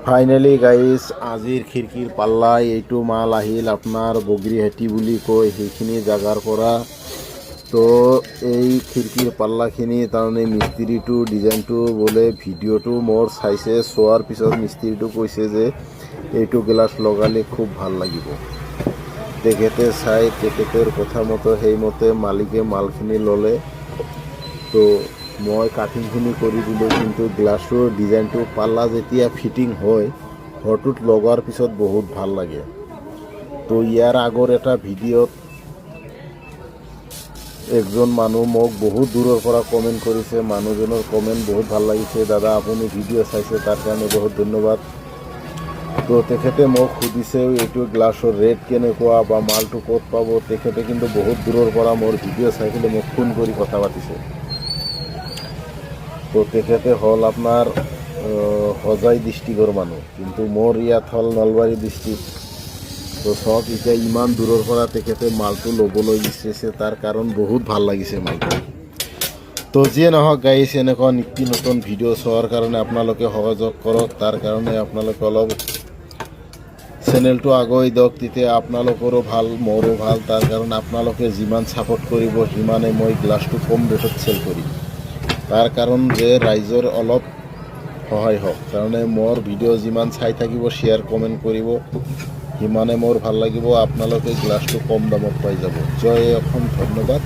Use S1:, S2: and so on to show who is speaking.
S1: Finally guys আজিৰ খিৰিকীৰ পাল্লাই এইটো মাল আহিল আপোনাৰ বগৰীহাটি বুলি কয় সেইখিনি জাগাৰ পৰা। তো এই খিৰিকীৰ পাল্লাখিনি তাৰমানে মিস্ত্ৰীটো ডিজাইনটো বোলে ভিডিঅ'টো মোৰ চাইছে, চোৱাৰ পিছত মিস্ত্ৰীটো কৈছে যে এইটো গ্লাছ লগালে খুব ভাল লাগিব। তেখেতে চাই তেখেতৰ কথা মতে সেইমতে মালিকে মালখিনি ল'লে। তো মই কাটিংখিনি কৰি দিলোঁ, কিন্তু গ্লাছৰ ডিজাইনটো পাল্লা যেতিয়া ফিটিং হয় ঘৰটোত লগোৱাৰ পিছত বহুত ভাল লাগে। তো ইয়াৰ আগৰ এটা ভিডিঅ'ত একজন মানুহ মোক বহুত দূৰৰ পৰা কমেণ্ট কৰিছে, মানুহজনৰ কমেণ্ট বহুত ভাল লাগিছে, দাদা আপুনি ভিডিঅ' চাইছে তাৰ কাৰণে বহুত ধন্যবাদ। তো তেখেতে মোক সুধিছে এইটো গ্লাছৰ ৰেট কেনেকুৱা বা মালটো ক'ত পাব। তেখেতে কিন্তু বহুত দূৰৰ পৰা মোৰ ভিডিঅ' চাই পেলাই মোক ফোন কৰি কথা পাতিছে। তো তেখেতে হ'ল আপোনাৰ হোজাই ডিষ্ট্ৰিক্টৰ মানুহ, কিন্তু মোৰ ইয়াত হ'ল নলবাৰী ডিষ্ট্ৰিক্ট। তো চব এতিয়া ইমান দূৰৰ পৰা তেখেতে মালটো ল'বলৈ বিচাৰিছে, তাৰ কাৰণ বহুত ভাল লাগিছে মালটো। তো যিয়ে নহওক গাইছ, এনেকুৱা নিত্য নতুন ভিডিঅ' চোৱাৰ কাৰণে আপোনালোকে সহযোগ কৰক। তাৰ কাৰণে আপোনালোকে অলপ চেনেলটো আগুৱাই দিয়ক, তেতিয়া আপোনালোকৰো ভাল মোৰো ভাল। তাৰ কাৰণে আপোনালোকে যিমান ছাপোৰ্ট কৰিব সিমানে মই গ্লাছটো কম ৰেটত চেল কৰিম। তাৰ কাৰণ যে ৰাইজৰ অলপ সহায় হওক, কাৰণে মোৰ ভিডিঅ' যিমান চাই থাকিব শ্বেয়াৰ কমেণ্ট কৰিব সিমানে মোৰ ভাল লাগিব। আপোনালোকে গ্লাছটো কম দামত পাই যাব। জয় অসম, ধন্যবাদ।